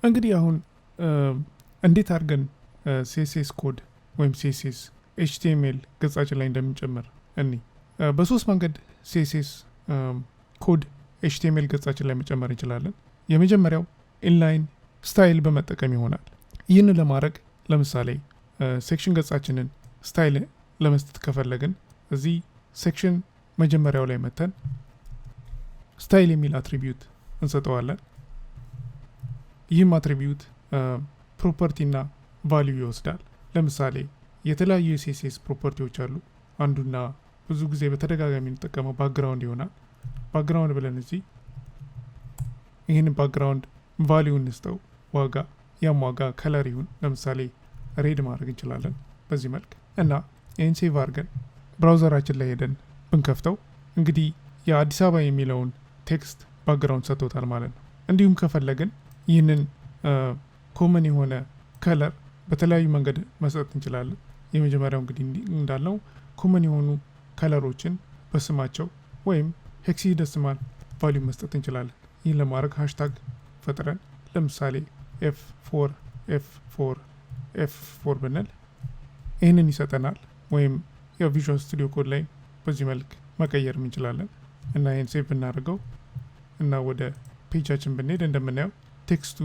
እንግዲህ አሁን እንዴት አድርገን CSS ኮድ ወይም CSS HTML ገጻችን ላይ እንደምንጨምር እኒ በሶስት መንገድ CSS ኮድ HTML ገጻችን ላይ መጨመር እንችላለን። የመጀመሪያው ኢንላይን ስታይል በመጠቀም ይሆናል። ይህንን ለማድረግ ለምሳሌ ሴክሽን ገጻችንን ስታይል ለመስጠት ከፈለግን እዚህ ሴክሽን መጀመሪያው ላይ መተን ስታይል የሚል አትሪቢዩት እንሰጠዋለን። ይህም አትሪቢዩት ፕሮፐርቲ እና ቫልዩ ይወስዳል። ለምሳሌ የተለያዩ የCSS ፕሮፐርቲዎች አሉ። አንዱና ብዙ ጊዜ በተደጋጋሚ እንጠቀመው ባክግራውንድ ይሆናል። ባክግራውንድ ብለን እዚህ ይህንን ባክግራውንድ ቫልዩ እንስጠው፣ ዋጋ፣ ያም ዋጋ ከለር ይሁን። ለምሳሌ ሬድ ማድረግ እንችላለን በዚህ መልክ እና ይህን ሴቭ አድርገን ብራውዘራችን ላይ ሄደን ብንከፍተው እንግዲህ የአዲስ አበባ የሚለውን ቴክስት ባክግራውንድ ሰጥቶታል ማለት ነው። እንዲሁም ከፈለግን ይህንን ኮመን የሆነ ከለር በተለያዩ መንገድ መስጠት እንችላለን። የመጀመሪያው እንግዲህ እንዳልነው ኮመን የሆኑ ከለሮችን በስማቸው ወይም ሄክሳዴሲማል ቫልዩ መስጠት እንችላለን። ይህን ለማድረግ ሃሽታግ ፈጥረን ለምሳሌ F4 ብንል ይህንን ይሰጠናል። ወይም የቪዥዋል ስቱዲዮ ኮድ ላይ በዚህ መልክ መቀየር እንችላለን እና ይህን ሴቭ ብናደርገው እና ወደ ፔጃችን ብንሄድ እንደምናየው ቴክስቱ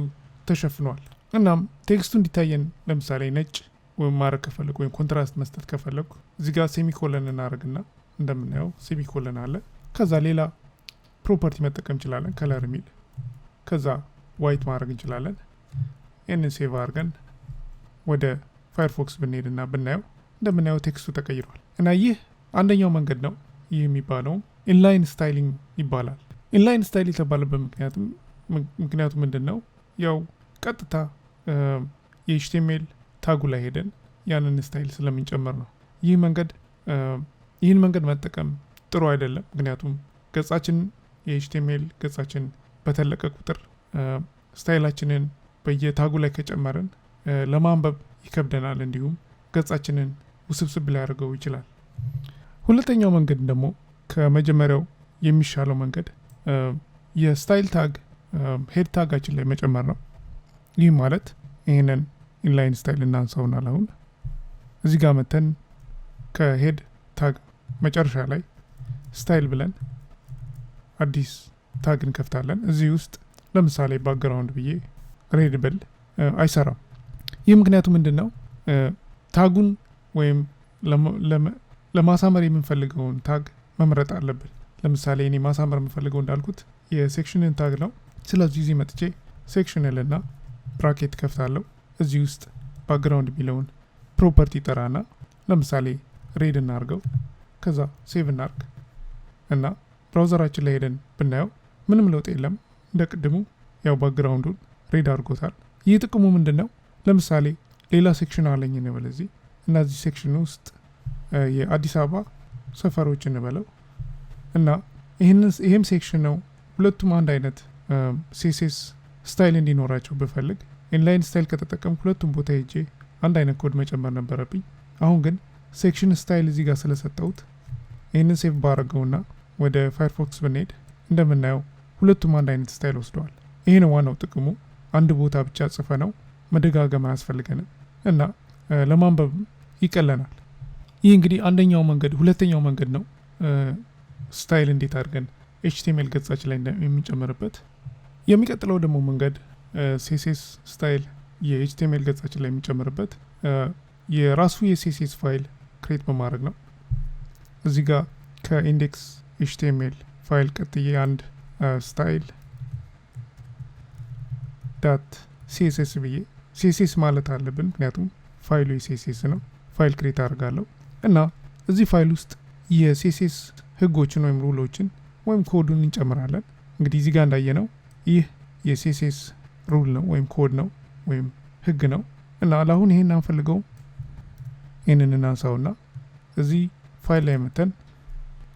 ተሸፍኗል። እናም ቴክስቱ እንዲታየን ለምሳሌ ነጭ ወይም ማድረግ ከፈለግ ወይም ኮንትራስት መስጠት ከፈለግ እዚህ ጋር ሴሚኮለን እናደርግና እንደምናየው ሴሚኮለን አለ። ከዛ ሌላ ፕሮፐርቲ መጠቀም እንችላለን ከለር የሚል ከዛ ዋይት ማድረግ እንችላለን። ይህንን ሴቭ አድርገን ወደ ፋየርፎክስ ብንሄድ እና ብናየው እንደምናየው ቴክስቱ ተቀይሯል እና ይህ አንደኛው መንገድ ነው። ይህ የሚባለው ኢንላይን ስታይሊንግ ይባላል። ኢንላይን ስታይል የተባለበት ምክንያቱ ምንድን ነው? ያው ቀጥታ የኤችቲኤምኤል ታጉ ላይ ሄደን ያንን ስታይል ስለምንጨምር ነው። ይህን መንገድ መጠቀም ጥሩ አይደለም። ምክንያቱም ገጻችን የኤችቲኤምኤል ገጻችን በተለቀ ቁጥር ስታይላችንን በየታጉ ላይ ከጨመርን ለማንበብ ይከብደናል። እንዲሁም ገጻችንን ውስብስብ ሊያደርገው ይችላል። ሁለተኛው መንገድ ደግሞ ከመጀመሪያው የሚሻለው መንገድ የስታይል ታግ ሄድ ታጋችን ላይ መጨመር ነው። ይህ ማለት ይህንን ኢንላይን ስታይል እናንሳውናል። አሁን እዚህ ጋር መተን ከሄድ ታግ መጨረሻ ላይ ስታይል ብለን አዲስ ታግ እንከፍታለን። እዚህ ውስጥ ለምሳሌ ባክግራውንድ ብዬ ሬድ ብል አይሰራም። ይህ ምክንያቱ ምንድን ነው? ታጉን ወይም ለማሳመር የምንፈልገውን ታግ መምረጥ አለብን። ለምሳሌ እኔ ማሳመር የምፈልገው እንዳልኩት የሴክሽንን ታግ ነው። ስለዚህ እዚህ መጥቼ ሴክሽን ልና ብራኬት ከፍታለሁ። እዚህ ውስጥ ባክግራውንድ የሚለውን ፕሮፐርቲ ጠራና ለምሳሌ ሬድ እናርገው። ከዛ ሴቭ እናርግ እና ብራውዘራችን ላይ ሄደን ብናየው ምንም ለውጥ የለም። እንደ ቅድሙ ያው ባክግራውንዱን ሬድ አድርጎታል። ይህ ጥቅሙ ምንድን ነው? ለምሳሌ ሌላ ሴክሽን አለኝ እንበል እዚህ እና እዚህ ሴክሽን ውስጥ የአዲስ አበባ ሰፈሮች እንበለው እና ይህም ሴክሽን ነው። ሁለቱም አንድ አይነት CSS ስታይል እንዲኖራቸው ብፈልግ ኢንላይን ስታይል ከተጠቀም ሁለቱም ቦታ ሄጄ አንድ አይነት ኮድ መጨመር ነበረብኝ። አሁን ግን ሴክሽን ስታይል እዚህ ጋር ስለሰጠሁት ይህንን ሴቭ ባረገውና ወደ ፋየርፎክስ ብንሄድ እንደምናየው ሁለቱም አንድ አይነት ስታይል ወስደዋል። ይህ ነው ዋናው ጥቅሙ። አንድ ቦታ ብቻ ጽፈ ነው መደጋገም አያስፈልገንም እና ለማንበብ ይቀለናል። ይህ እንግዲህ አንደኛው መንገድ። ሁለተኛው መንገድ ነው ስታይል እንዴት አድርገን HTML ገጻችን ላይ የምንጨምርበት። የሚቀጥለው ደግሞ መንገድ CSS ስታይል የHTML ገጻችን ላይ የምንጨምርበት የራሱ የCSS ፋይል ክሬት በማድረግ ነው። እዚህ ጋር ከኢንዴክስ HTML ፋይል ቀጥዬ አንድ ስታይል ዳት CSS ብዬ CSS ማለት አለብን፣ ምክንያቱም ፋይሉ የCSS ነው። ፋይል ክሬት አድርጋለሁ እና እዚህ ፋይል ውስጥ የCSS ህጎችን ወይም ሩሎችን ወይም ኮዱን እንጨምራለን። እንግዲህ እዚህ ጋር እንዳየነው ይህ የCSS ሩል ነው ወይም ኮድ ነው ወይም ህግ ነው እና ለአሁን ይሄን አንፈልገው። ይህንን እናንሳውና እዚህ ፋይል ላይ መተን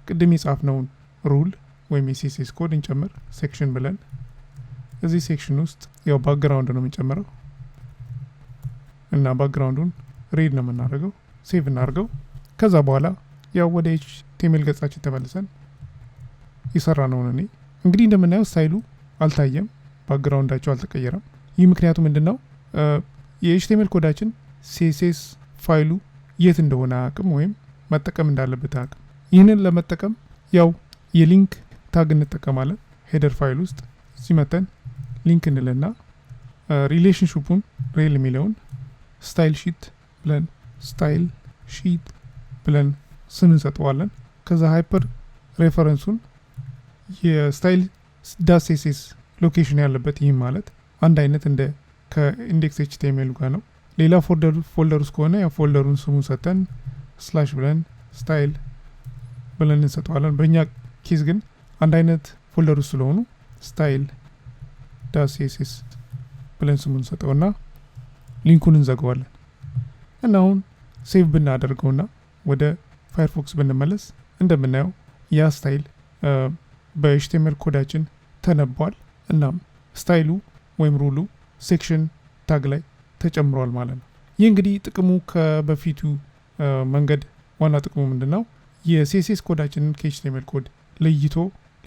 ቅድም የጻፍነውን ሩል ወይም የCSS ኮድ እንጨምር። ሴክሽን ብለን እዚህ ሴክሽን ውስጥ ያው ባክግራውንድ ነው የምንጨምረው እና ባክግራውንዱን ሬድ ነው የምናደርገው። ሴቭ እናድርገው። ከዛ በኋላ ያው ወደ HTML ገጻችን ተመልሰን የሰራ ነው። እንግዲህ እንደምናየው ስታይሉ አልታየም፣ ባክግራውንዳቸው አልተቀየረም። ይህ ምክንያቱ ምንድነው? የኤችቲኤምኤል ኮዳችን CSS ፋይሉ የት እንደሆነ አቅም ወይም መጠቀም እንዳለበት አቅም። ይህንን ለመጠቀም ያው የሊንክ ታግ እንጠቀማለን። ሄደር ፋይል ውስጥ ሲመተን ሊንክ እንልና ሪሌሽንሺፑን ሬል የሚለውን ስታይል ሺት ብለን ስም እንሰጠዋለን። ከዛ ሃይፐር ሬፈረንሱን የስታይል ዳት CSS ሎኬሽን ያለበት ይህ ማለት አንድ አይነት እንደ ከኢንዴክስ HTML ጋር ነው። ሌላ ፎልደር ውስጥ ከሆነ ያ ፎልደሩን ስሙን ሰጠን ስላሽ ብለን ስታይል ብለን እንሰጠዋለን። በእኛ ኬዝ ግን አንድ አይነት ፎልደር ውስጥ ስለሆኑ ስታይል ዳት CSS ብለን ስሙን ሰጠውና ሊንኩን እንዘጋዋለን። እና አሁን ሴቭ ብናደርገውና ወደ ፋየርፎክስ ብንመለስ እንደምናየው ያ ስታይል በኤችቲኤምኤል ኮዳችን ተነቧል። እናም ስታይሉ ወይም ሩሉ ሴክሽን ታግ ላይ ተጨምሯል ማለት ነው። ይህ እንግዲህ ጥቅሙ ከበፊቱ መንገድ ዋና ጥቅሙ ምንድነው? የሲኤስኤስ ኮዳችንን ከኤችቲኤምኤል ኮድ ለይቶ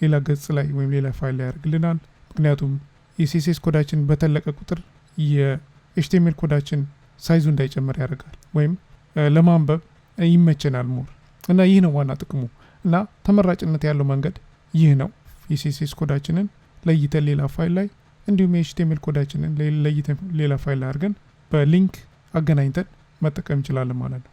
ሌላ ገጽ ላይ ወይም ሌላ ፋይል ላይ ያደርግልናል። ምክንያቱም የሲኤስኤስ ኮዳችን በተለቀ ቁጥር የኤችቲኤምኤል ኮዳችን ሳይዙ እንዳይጨምር ያደርጋል ወይም ለማንበብ ይመቸናል ሞር እና ይህ ነው ዋና ጥቅሙ እና ተመራጭነት ያለው መንገድ ይህ ነው። የሲኤስኤስ ኮዳችንን ለይተን ሌላ ፋይል ላይ እንዲሁም የኤችቲኤምኤል ኮዳችንን ለይተን ሌላ ፋይል ላይ አድርገን በሊንክ አገናኝተን መጠቀም እንችላለን ማለት ነው።